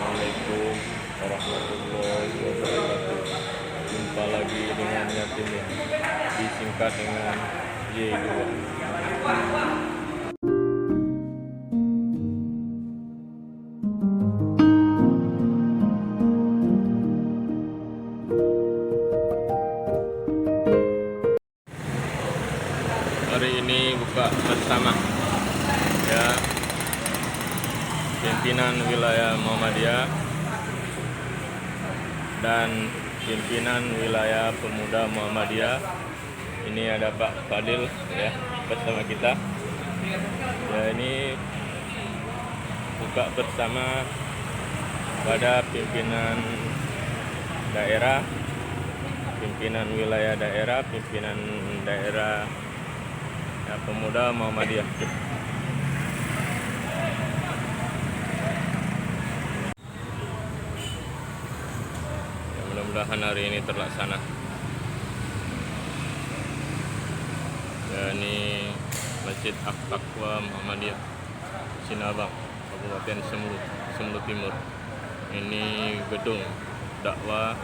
Assalamualaikum warahmatullahi wabarakatuh. Jumpa lagi dengan Yatim ya, disingkat dengan Y2. Hari ini buka bersama ya, pimpinan wilayah Muhammadiyah dan pimpinan wilayah Pemuda Muhammadiyah. Ini ada Pak Fadil ya bersama kita. Ya, ini buka bersama pada pimpinan daerah, pimpinan wilayah daerah, pimpinan daerah ya, Pemuda Muhammadiyah. Mudah-mudahan hari ini terlaksana. Ya, ini Masjid At-Taqwa Muhammadiyah Sinabang, Kabupaten Semulu Timur. Ini gedung dakwah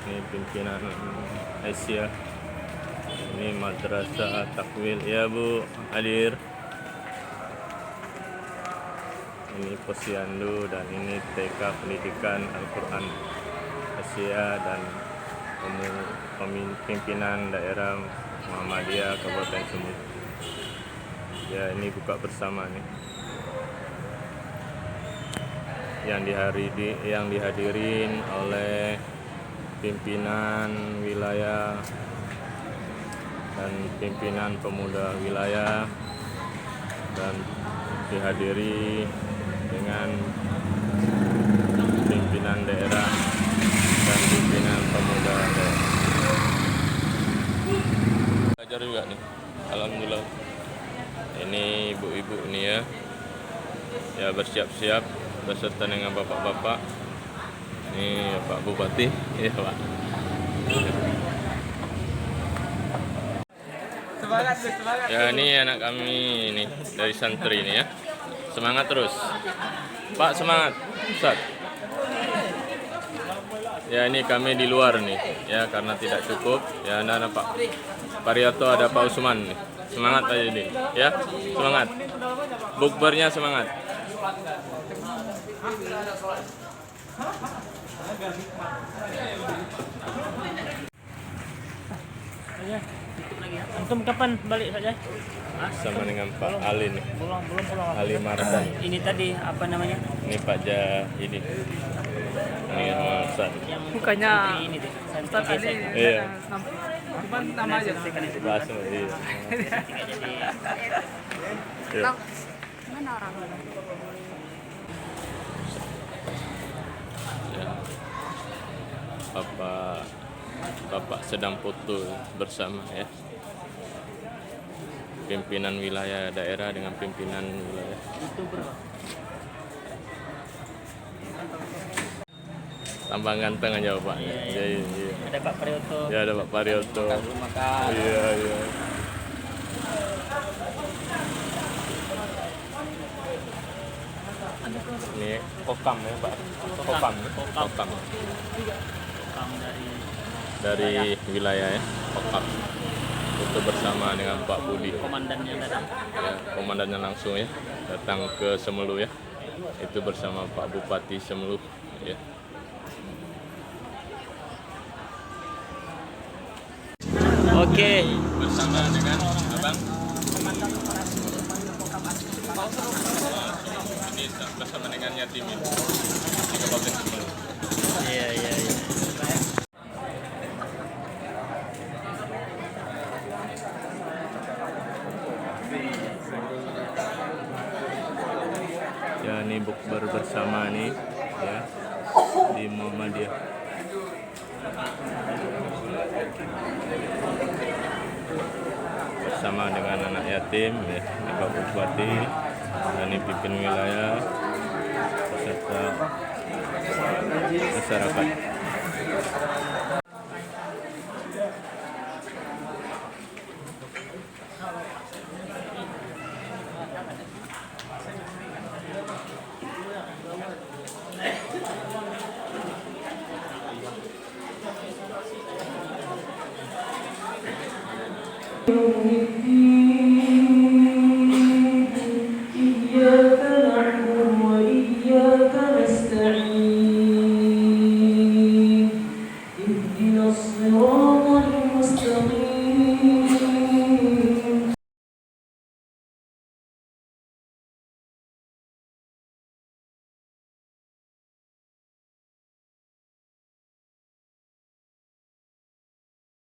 ini pimpinan Asia. Ini Madrasah Takwil ya Bu hadir. Ini Posyandu dan ini TK Pendidikan Al-Quran Asia dan pimpinan daerah Muhammadiyah Kabupaten Semulu. Ya, ini buka bersama nih. Yang dihadirin oleh pimpinan wilayah dan pimpinan pemuda wilayah, dan dihadiri dengan pimpinan daerah dan pimpinan pemuda daerah. Belajar juga nih, alhamdulillah. Ini ibu-ibu nih ya bersiap-siap beserta dengan bapak-bapak. Ini Pak Bupati ya Pak. Semangat. Ya, ini anak kami ini dari santri ini ya. Semangat terus. Pak, semangat. Ustaz. Ya, ini kami di luar nih ya karena tidak cukup. Ya, ada Pak Pariato, ada Pak Usman nih. Semangat aja nih ya. Semangat. Bukbernya semangat. Antum kapan balik saja? Sama dengan Pak Ali nih. Belum pulang. Ali Mardan. Ini tadi apa namanya? Ini Pak Jahidi. Ini Ustaz. Bukannya ini deh. Ustaz Ali. Iya. Cuman nama aja. Bahasa iya. Iya. Mana orang? Ya. Bapak sedang foto bersama ya. Pimpinan wilayah daerah dengan pimpinan wilayah. Tambah ganteng aja Pak. Iya. Ada Pak Parioto. Ya, ada Pak Parioto. Iya. Ini kokam ya Pak. Kokam dari wilayah ya. Kokam. Itu bersama dengan Pak Budi. Komandannya datang. Ya, komandannya langsung ya datang ke Semelu ya. Itu bersama Pak Bupati Semelu ya. Oke. Bersama dengan Abang. Ini bersama dengan Yatim di Kabupaten Semelu. Iya. Ya, ini bukber bersama nih ya di Muhammadiyah. Bersama dengan anak yatim ya, ini Pak Bupati dan ini pimpin wilayah beserta masyarakat. Tauhid